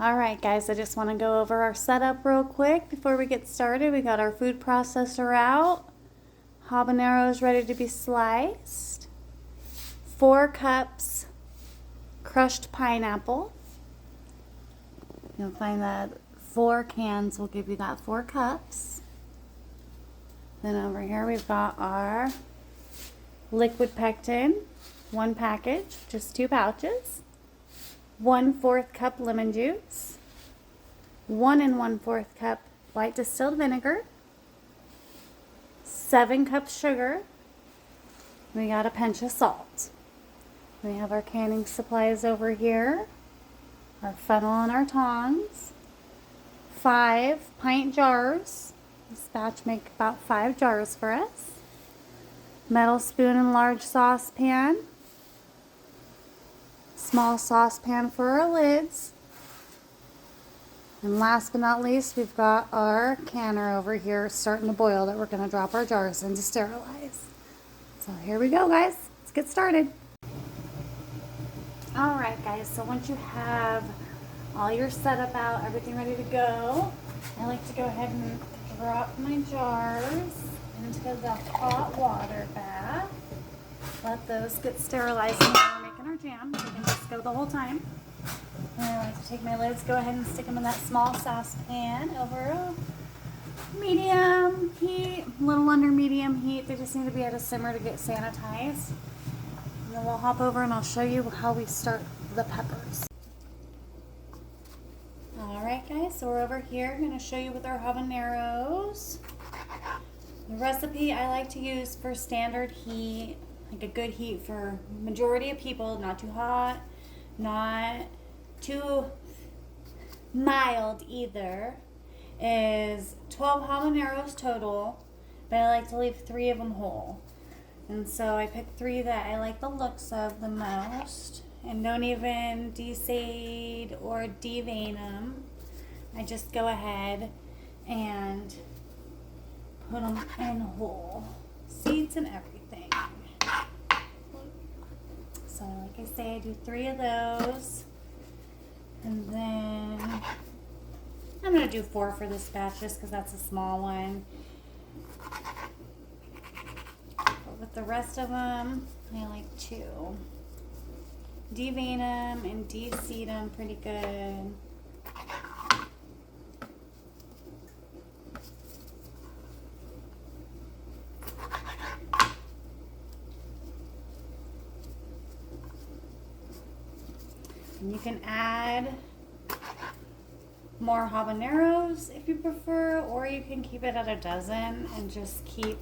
Alright guys, I just want to go over our setup real quick before we get started. We got our food processor out. Habaneros ready to be sliced. 4 cups crushed pineapple. You'll find that 4 cans will give you that 4 cups. Then over here we've got our liquid pectin, 1 package, just 2 pouches. 1/4 cup lemon juice, 1 1/4 cup white distilled vinegar, 7 cups sugar. We got a pinch of salt. We have our canning supplies over here, our funnel and our tongs, 5 pint jars. This batch make about 5 jars for us. Metal spoon and large saucepan. Small saucepan for our lids. And last but not least, we've got our canner over here starting to boil that we're going to drop our jars in to sterilize. So here we go, guys. Let's get started. Alright guys, so once you have all your setup out, everything ready to go, I like to go ahead and drop my jars into the hot water bath. Let those get sterilized while we're making our jam. So we can just go the whole time. And I like to take my lids, go ahead and stick them in that small saucepan over a medium heat, a little under medium heat. They just need to be at a simmer to get sanitized. And then we'll hop over and I'll show you how we start the peppers. Alright guys, so we're over here. I'm going to show you with our habaneros. The recipe I like to use for standard heat, like a good heat for majority of people, not too hot, not too mild either, is 12 habaneros total, but I like to leave 3 of them whole. And so I picked 3 that I like the looks of the most, and don't even desade or devein them. I just go ahead and put them in whole, seeds and everything. So like I say, I do 3 of those, and then I'm going to do 4 for this batch just because that's a small one. But with the rest of them, I like to devein them and de-seed them pretty good. And you can add more habaneros if you prefer, or you can keep it at a dozen and just keep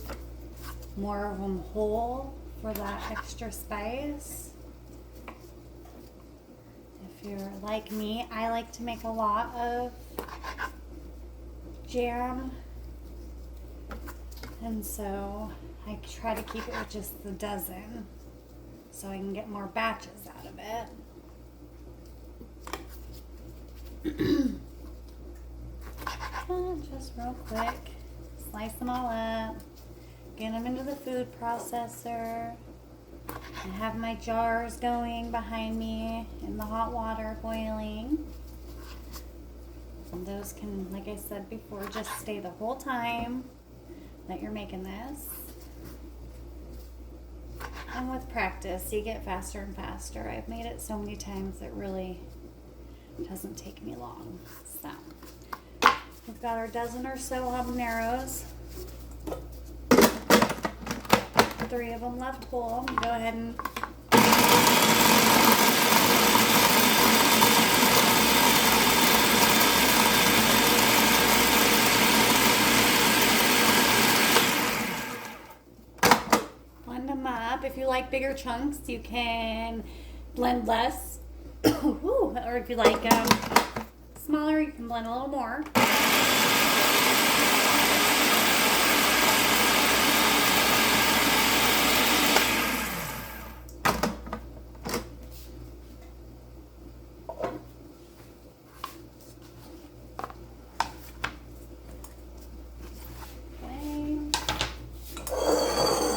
more of them whole for that extra spice. If you're like me, I like to make a lot of jam, and so I try to keep it with just the dozen so I can get more batches out of it. Just real quick, slice them all up, get them into the food processor. I have my jars going behind me in the hot water boiling. And those can, like I said before, just stay the whole time that you're making this. And with practice, you get faster and faster. I've made it so many times it really doesn't take me long. So we've got our dozen or so habaneros. 3 of them left whole. Go ahead and blend them up. If you like bigger chunks, you can blend less. Or if you like smaller, you can blend a little more.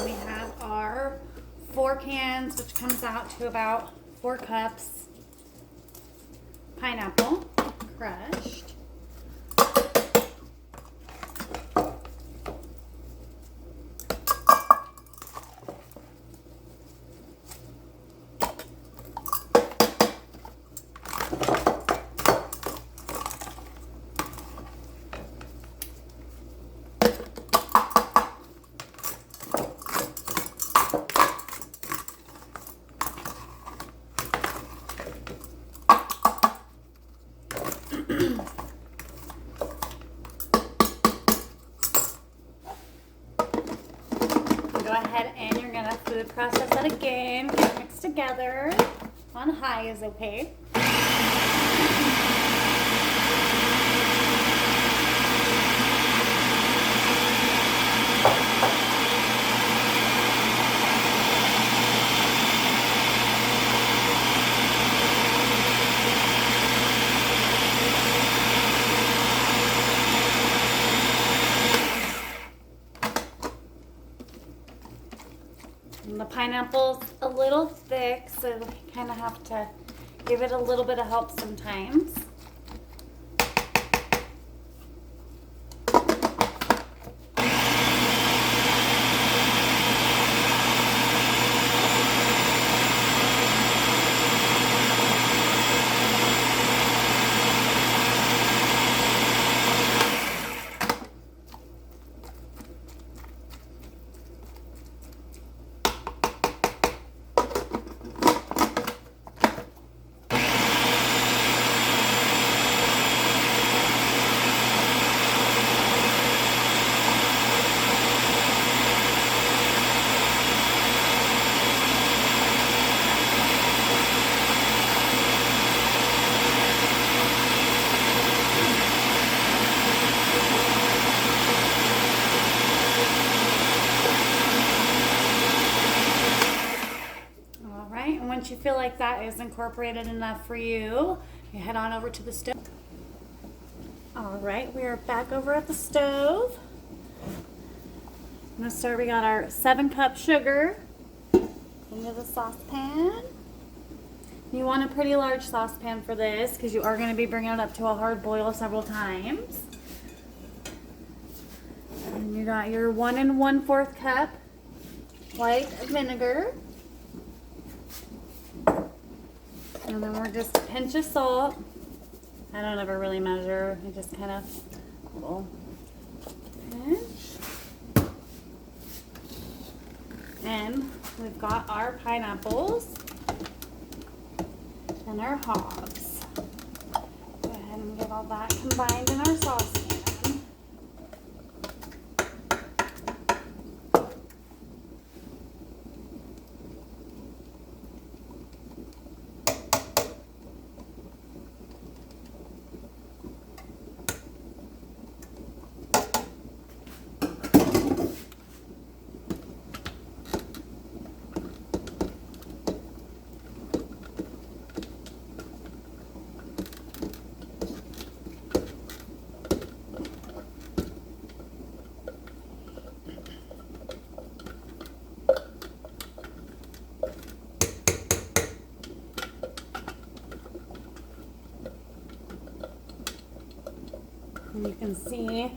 We have our 4 cans, which comes out to about 4 cups pineapple, crushed. Go ahead and you're gonna food process that again. Get it mixed together. On high is okay. And the pineapple's a little thick, so you kind of have to give it a little bit of help sometimes. Once you feel like that is incorporated enough for you, you head on over to the stove. All right, we are back over at the stove. I'm gonna start, we got our 7-cup sugar into the saucepan. You want a pretty large saucepan for this because you are gonna be bringing it up to a hard boil several times. And you got your 1 1/4 cup white vinegar. And then we're just a pinch of salt. I don't ever really measure. I just kind of a little pinch. And we've got our pineapples and our hogs. Go ahead and get all that combined in our saucepan. And you can see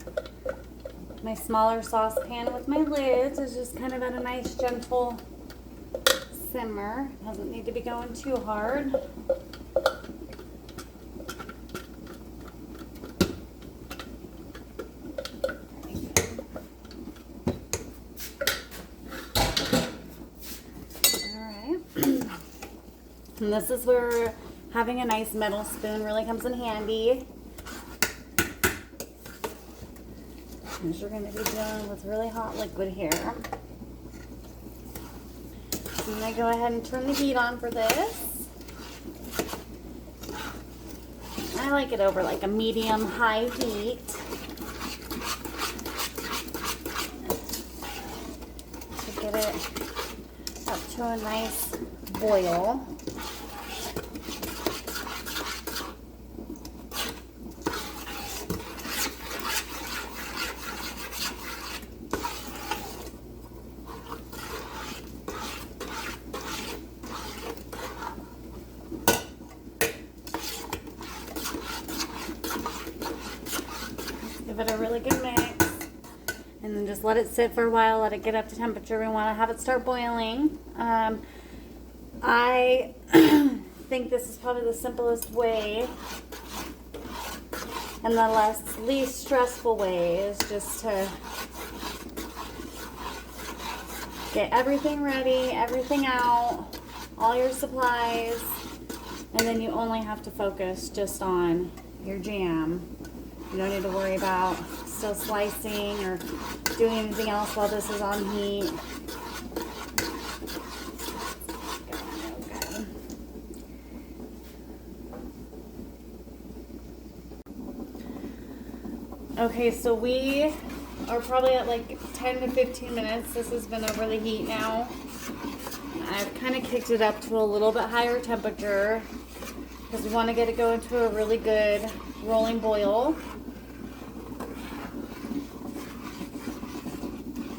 my smaller saucepan with my lids is just kind of at a nice gentle simmer. Doesn't need to be going too hard. Alright. And this is where having a nice metal spoon really comes in handy. Because you're going to be dealing with really hot liquid here. So I'm going to go ahead and turn the heat on for this. I like it over like a medium-high heat. To get it up to a nice boil. Give it a really good mix. And then just let it sit for a while, let it get up to temperature. We want to have it start boiling. I think this is probably the simplest way and the least stressful way is just to get everything ready, everything out, all your supplies, and then you only have to focus just on your jam. You don't need to worry about still slicing or doing anything else while this is on heat. Okay, so we are probably at like 10 to 15 minutes. This has been over the heat now. I've kind of kicked it up to a little bit higher temperature because we want to get it going to a really good rolling boil.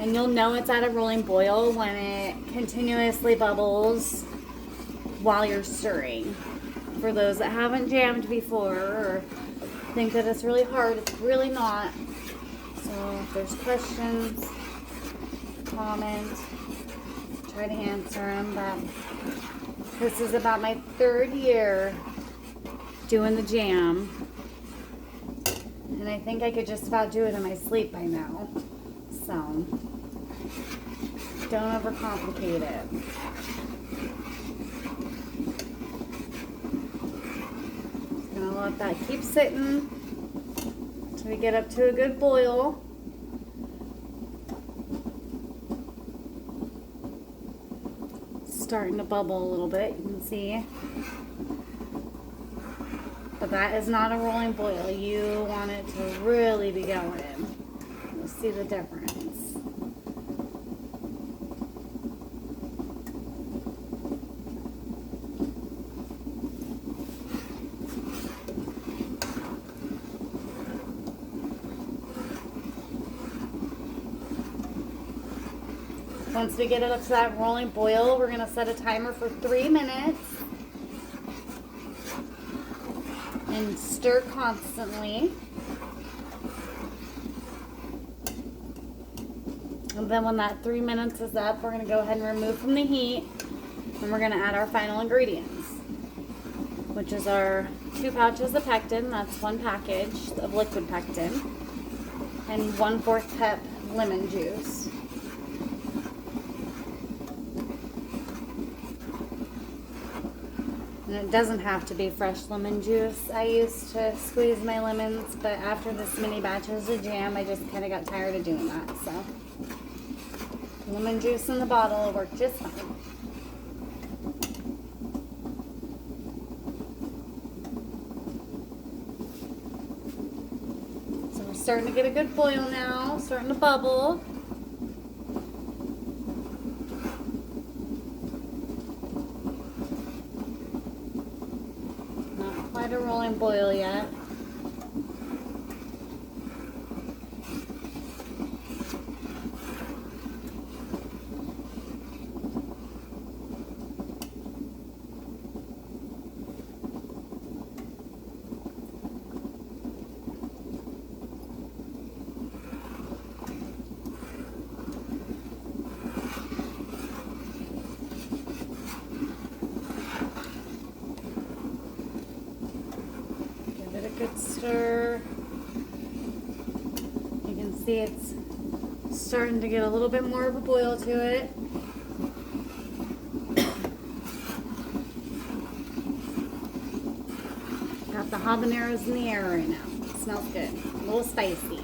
And you'll know it's at a rolling boil when it continuously bubbles while you're stirring. For those that haven't jammed before or think that it's really hard, it's really not. So if there's questions, comment, try to answer them. But this is about my 3rd year doing the jam, and I think I could just about do it in my sleep by now. So don't overcomplicate it. Just gonna let that keep sitting until we get up to a good boil. Starting to bubble a little bit, you can see. But that is not a rolling boil. You want it to really be going. You'll see the difference. Once we get it up to that rolling boil, we're going to set a timer for 3 minutes and stir constantly. And then when that 3 minutes is up, we're going to go ahead and remove from the heat, and we're going to add our final ingredients, which is our 2 pouches of pectin. That's 1 package of liquid pectin, and 1/4 cup lemon juice. And it doesn't have to be fresh lemon juice. I used to squeeze my lemons, but after this many batches of jam, I just kind of got tired of doing that. So lemon juice in the bottle will work just fine. So we're starting to get a good boil now, starting to bubble. Quite a rolling boil yet. Good stir. You can see it's starting to get a little bit more of a boil to it. Got the habaneros in the air right now. It smells good. A little spicy.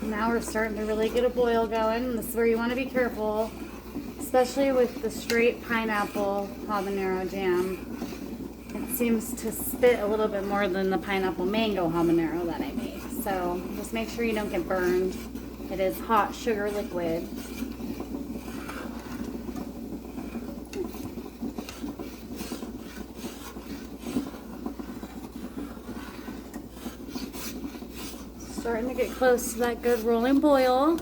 Now we're starting to really get a boil going. This is where you want to be careful, especially with the straight pineapple habanero jam. It seems to spit a little bit more than the pineapple mango habanero that I make. So just make sure you don't get burned. It is hot sugar liquid. Starting to get close to that good rolling boil.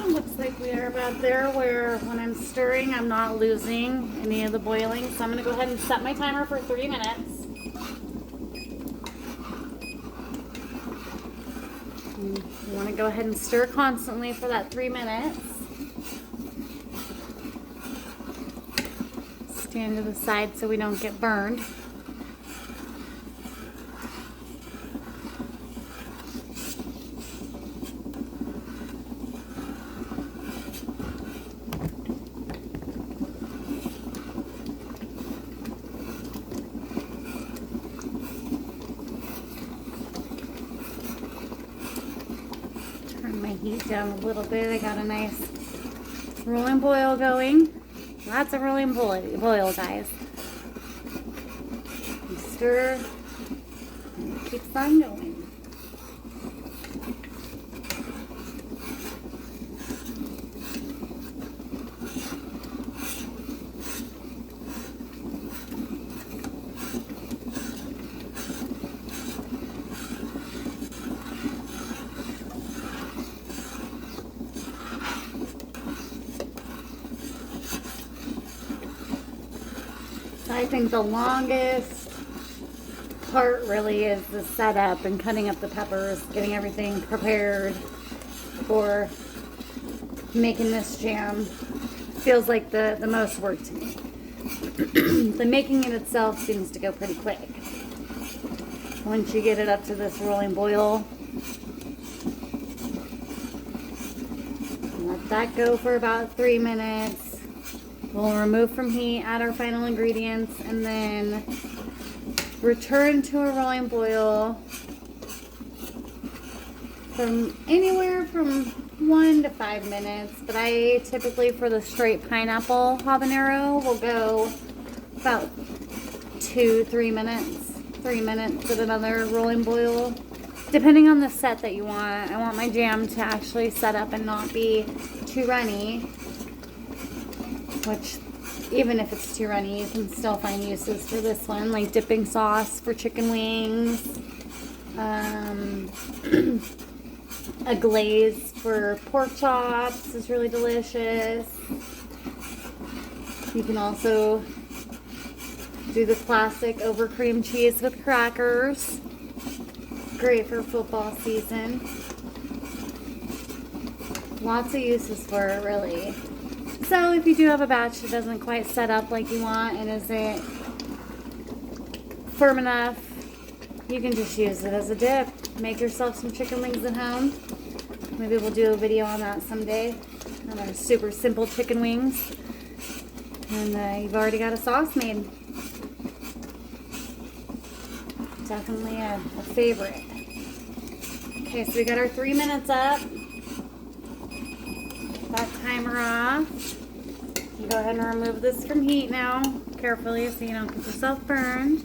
Looks like we are about there where when I'm stirring, I'm not losing any of the boiling. So I'm going to go ahead and set my timer for 3 minutes. You want to go ahead and stir constantly for that 3 minutes. Stand to the side so we don't get burned. Turn my heat down a little bit. I got a nice rolling boil going. Lots of rolling boil, guys. You stir, and it keeps on going. I think the longest part really is the setup and cutting up the peppers, getting everything prepared for making this jam. Feels like the most work to me. The making it itself seems to go pretty quick. Once you get it up to this rolling boil, let that go for about 3 minutes. We'll remove from heat, add our final ingredients, and then return to a rolling boil from anywhere from 1 to 5 minutes. But I typically, for the straight pineapple habanero, will go about 2-3 minutes. 3 minutes at another rolling boil, depending on the set that you want. I want my jam to actually set up and not be too runny. Which, even if it's too runny, you can still find uses for this one, like dipping sauce for chicken wings, a glaze for pork chops is really delicious. You can also do the classic over cream cheese with crackers. Great for football season. Lots of uses for it, really. So if you do have a batch that doesn't quite set up like you want and isn't firm enough, you can just use it as a dip. Make yourself some chicken wings at home. Maybe we'll do a video on that someday. On our super simple chicken wings. And you've already got a sauce made. Definitely a favorite. Okay, so we got our 3 minutes up. That timer off. You go ahead and remove this from heat now, carefully, so you don't get yourself burned.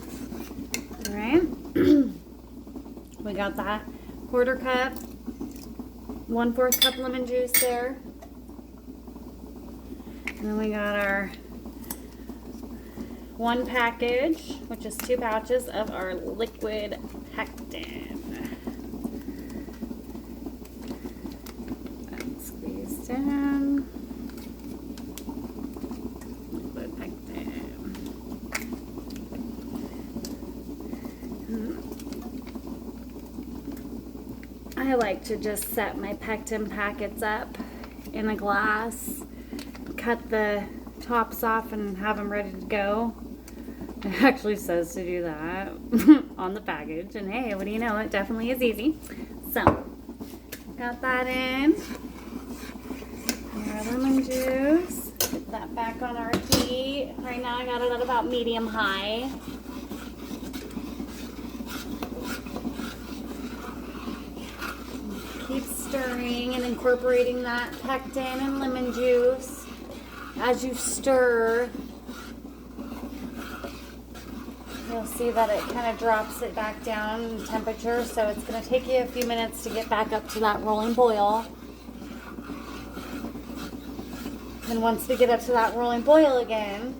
All right. We got that 1/4 cup, 1/4 cup lemon juice there. And then we got our 1 package, which is 2 pouches of our liquid pectin. Squeeze down. Liquid pectin. I like to just set my pectin packets up in a glass, cut the tops off and have them ready to go. It actually says to do that on the package, and hey, what do you know, it definitely is easy. So, got that in. Our lemon juice. Get that back on our heat. Right now I got it at about medium-high. Keep stirring and incorporating that pectin and lemon juice. As you stir, you'll see that it kind of drops it back down in temperature, so it's going to take you a few minutes to get back up to that rolling boil. And once we get up to that rolling boil again,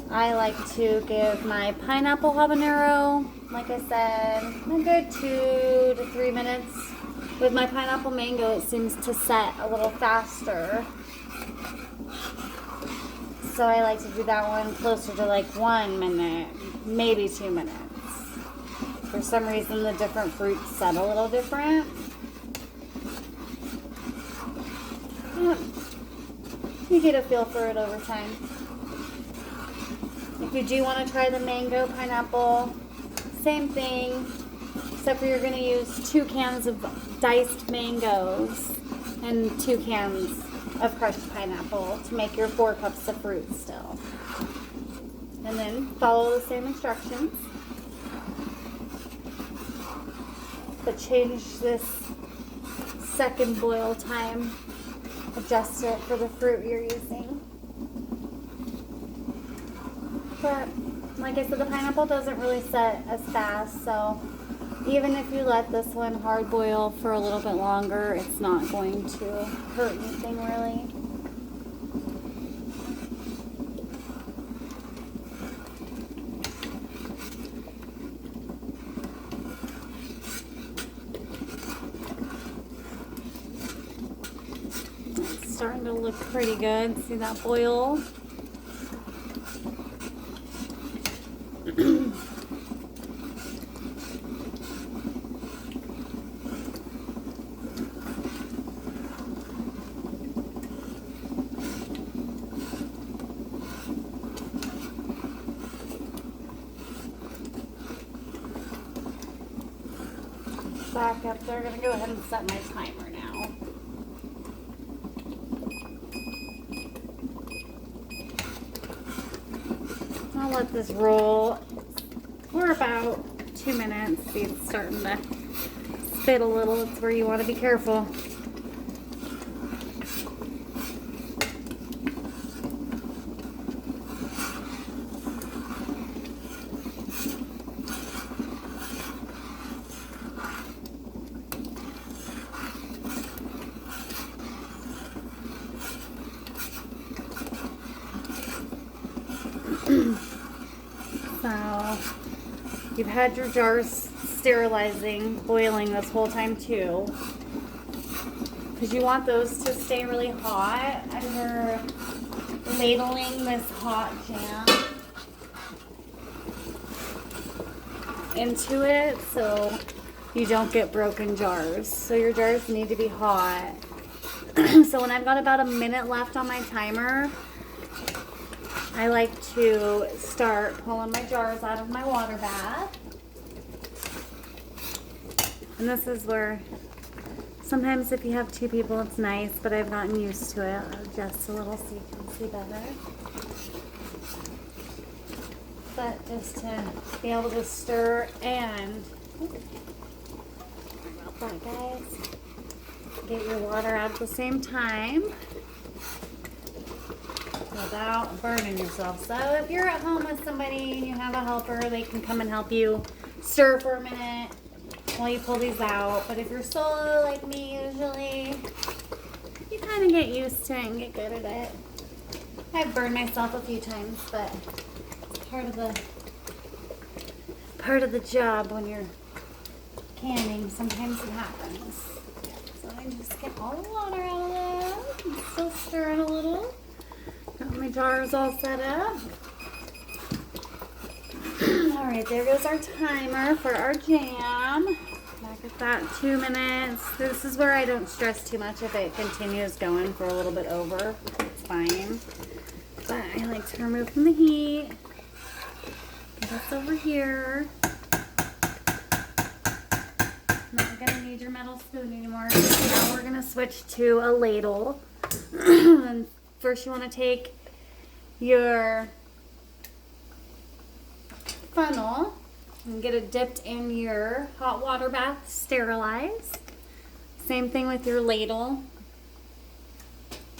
I like to give my pineapple habanero, like I said, a good 2 to 3 minutes. With my pineapple mango, it seems to set a little faster. So I like to do that one closer to like 1 minute, maybe 2 minutes. For some reason, the different fruits set a little different. You get a feel for it over time. If you do want to try the mango pineapple, same thing, except for you're going to use 2 cans of diced mangoes and 2 cans of crushed pineapple to make your 4 cups of fruit still. And then follow the same instructions, but change this second boil time, adjust it for the fruit you're using. But like I said, the pineapple doesn't really set as fast, so even if you let this one hard boil for a little bit longer, it's not going to hurt anything really. It's starting to look pretty good. See that boil? Back up there. I'm going to go ahead and set my timer now. I'll let this roll for about 2 minutes. See, it's starting to spit a little. It's where you want to be careful. So you've had your jars sterilizing, boiling this whole time too, because you want those to stay really hot, and you're ladling this hot jam into it so you don't get broken jars. So your jars need to be hot. So when I've got about a minute left on my timer, I like to start pulling my jars out of my water bath. And this is where sometimes if you have 2 people it's nice, but I've gotten used to it. I'll adjust a little so you can see better. But just to be able to stir and, sorry about that guys, get your water out at the same time without burning yourself. So if you're at home with somebody and you have a helper, they can come and help you stir for a minute while you pull these out. But if you're solo like me usually, you kind of get used to it and get good at it. I've burned myself a few times, but it's part of the job when you're canning. Sometimes it happens. So I just get all the water out of there. I'm still stirring a little. Got my jars all set up. Alright, there goes our timer for our jam. Back at that 2 minutes. This is where I don't stress too much if it continues going for a little bit over. It's fine. But I like to remove from the heat. Get this over here. Not going to need your metal spoon anymore. Now we're going to switch to a ladle. And first you want to take your funnel and get it dipped in your hot water bath, sterilize. Same thing with your ladle.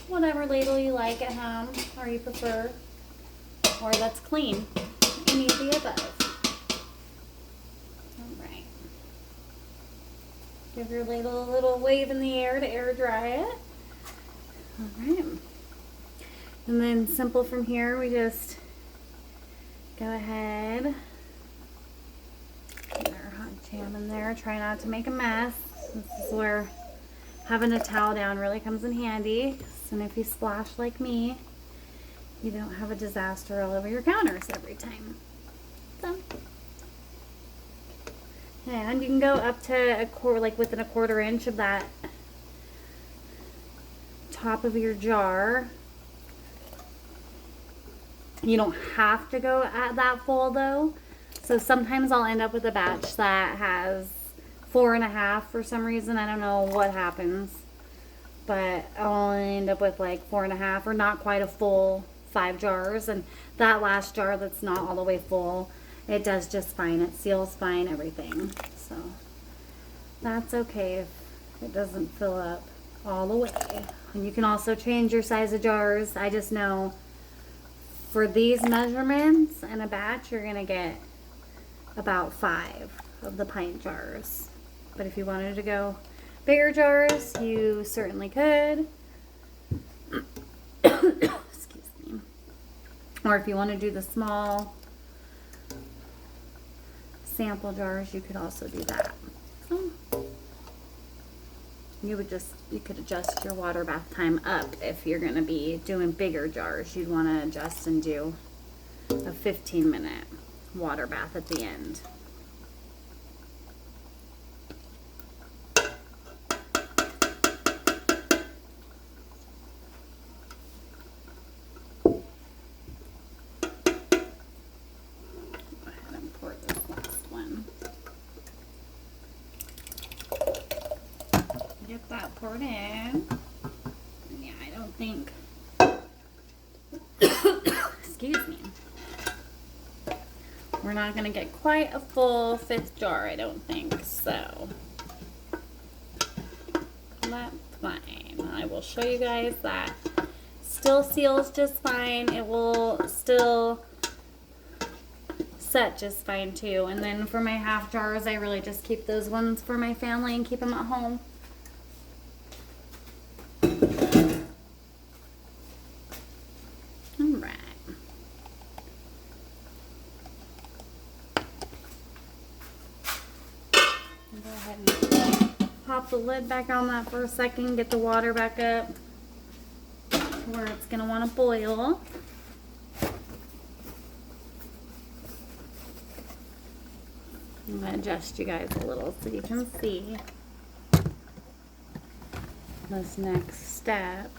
Whatever ladle you like at home or you prefer, or that's clean. any of the above. All right. Give your ladle a little wave in the air to air dry it. All right. And then simple from here, we just go ahead, put our hot jam in there. Try not to make a mess. This is where having a towel down really comes in handy. And if you splash like me, you don't have a disaster all over your counters every time. So, and you can go up to a quarter, like within a 1/4 inch of that top of your jar. You don't have to go at that full though. So sometimes I'll end up with a batch that has 4.5 for some reason. I don't know what happens, but I'll end up with like 4.5 or not quite a full 5 jars. And that last jar that's not all the way full, it does just fine. It seals fine, everything. So that's okay if it doesn't fill up all the way. And you can also change your size of jars. I just know for these measurements in a batch, you're gonna get about 5 of the pint jars. But if you wanted to go bigger jars, you certainly could. Excuse me. Or if you want to do the small sample jars, you could also do that. So you could adjust your water bath time up. If you're going to be doing bigger jars, you'd want to adjust and do a 15-minute water bath at the end. Go ahead and pour this last one. Get that poured in. Yeah, I don't think, excuse me, we're not going to get quite a full 5th jar, I don't think, so that's fine. I will show you guys that still seals just fine. It will still set just fine too. And then for my half jars, I really just keep those ones for my family and keep them at home. Go ahead and pop the lid back on that for a second, get the water back up to where it's going to want to boil. I'm going to adjust you guys a little so you can see this next step.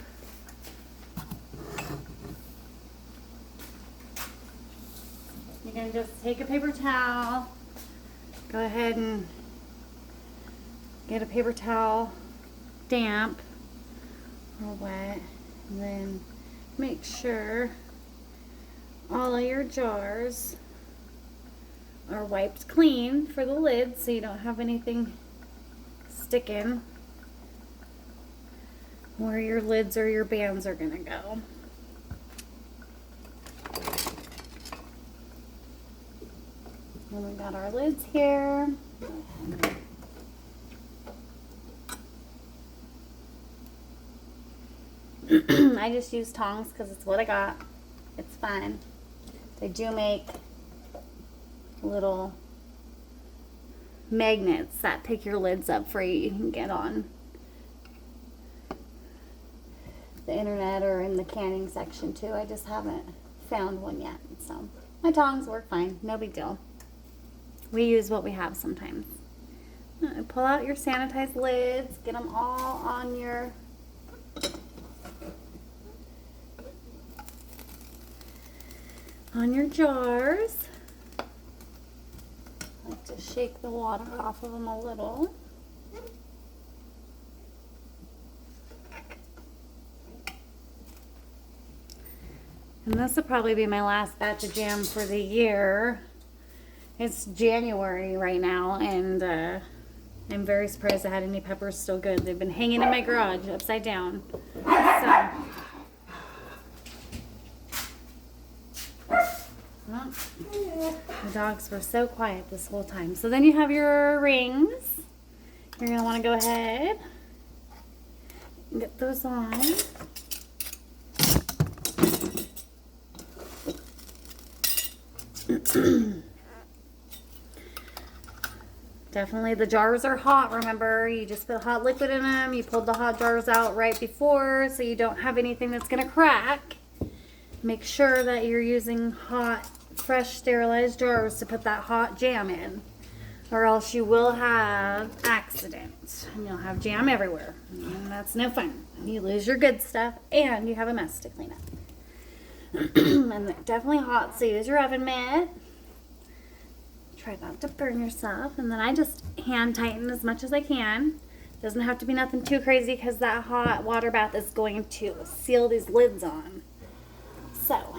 You're going to just take a paper towel, go ahead and get a paper towel damp or wet, and then make sure all of your jars are wiped clean for the lid so you don't have anything sticking where your lids or your bands are going to go. Then we got our lids here. I just use tongs because it's what I got. It's fine. They do make little magnets that pick your lids up for you. You can get on the internet or in the canning section too. I just haven't found one yet. So my tongs work fine. No big deal. We use what we have sometimes. Pull out your sanitized lids. Get them all on your jars. I like to shake the water off of them a little. And this will probably be my last batch of jam for the year. It's January right now, and I'm very surprised I had any peppers still good. They've been hanging in my garage upside down. So, well, The dogs were so quiet this whole time. So then you have your rings. You're going to want to go ahead and get those on. Definitely the jars are hot. Remember, you just put hot liquid in them. You pulled the hot jars out right before so you don't have anything that's going to crack. Make sure that you're using hot, fresh, sterilized jars to put that hot jam in, or else you will have accidents and you'll have jam everywhere. And that's no fun. You lose your good stuff and you have a mess to clean up. And they're definitely hot, so use your oven mitt. Try not to burn yourself. And then I just hand tighten as much as I can. Doesn't have to be nothing too crazy because that hot water bath is going to seal these lids on. So,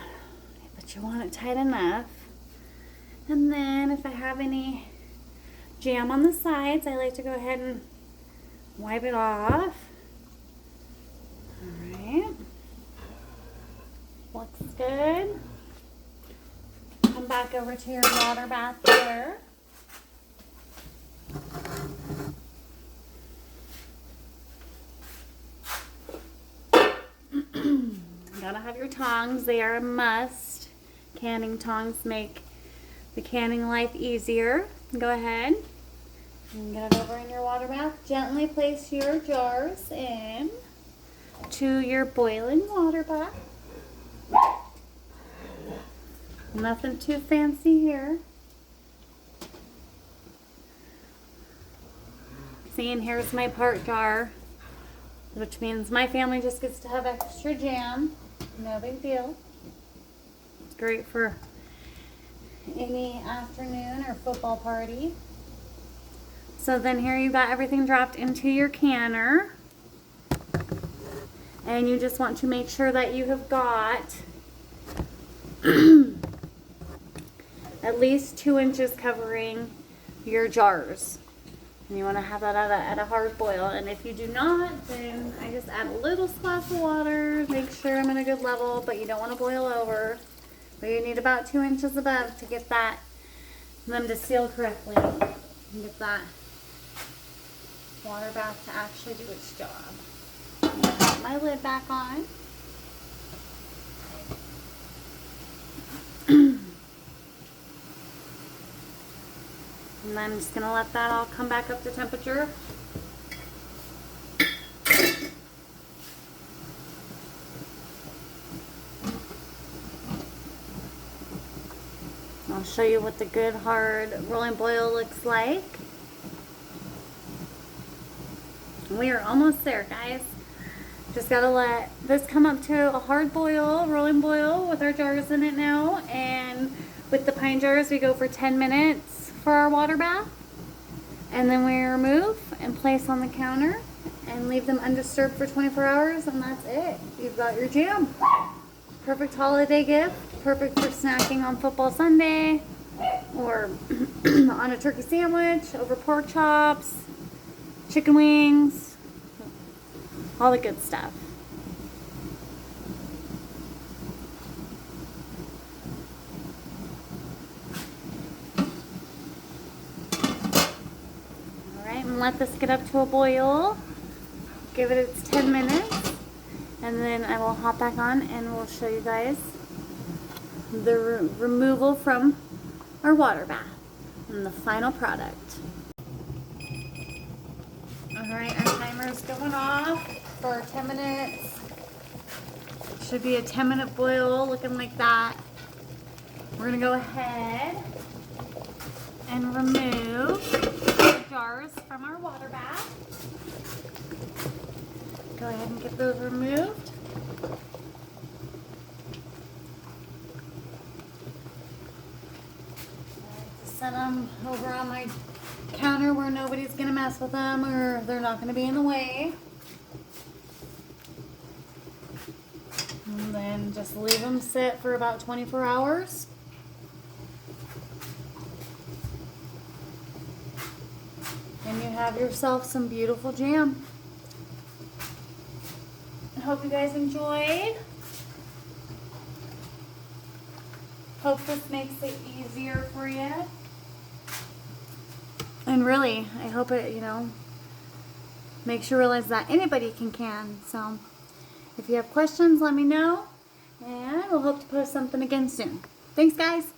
but you want it tight enough. And then if I have any jam on the sides, I like to go ahead and wipe it off. Alright. Looks good. Come back over to your water bath here. Gotta have your tongs. They are a must. Canning tongs make the canning life easier. Go ahead and get it over in your water bath. Gently place your jars in to your boiling water bath. Nothing too fancy here. See, and here's my part jar, which means my family just gets to have extra jam. No big deal. It's great for any afternoon or football party. So then here you've got everything dropped into your canner. And you just want to make sure that you have got at least 2 inches covering your jars. And you want to have that at a hard boil. And if you do not, then I just add a little splash of water. Make sure I'm at a good level, but you don't want to boil over. But you need about 2 inches above to get them to seal correctly. And get that water bath to actually do its job. I'm going to put my lid back on. And then I'm just going to let that all come back up to temperature. I'll show you what the good hard rolling boil looks like. We are almost there, guys. Just got to let this come up to a hard boil, rolling boil with our jars in it now. And with the pine jars, we go for 10 minutes for our water bath, and then we remove and place on the counter and leave them undisturbed for 24 hours, and that's it. You've got your jam. Perfect holiday gift, perfect for snacking on football Sunday, or on a turkey sandwich, over pork chops, chicken wings, all the good stuff. Let this get up to a boil. Give it its 10 minutes, and then I will hop back on and we'll show you guys the removal from our water bath and the final product. Alright, our timer is going off for 10 minutes. It should be a 10-minute boil, looking like that. We're going to go ahead and remove the jars from our water bath. Go ahead and get those removed. Set them over on my counter where nobody's going to mess with them, or they're not going to be in the way. And then just leave them sit for about 24 hours. And you have yourself some beautiful jam. I hope you guys enjoyed. Hope hope this makes it easier for you. And really, I hope it, makes you realize that anybody can. So if you have questions, let me know. And we'll hope to post something again soon. Thanks, guys.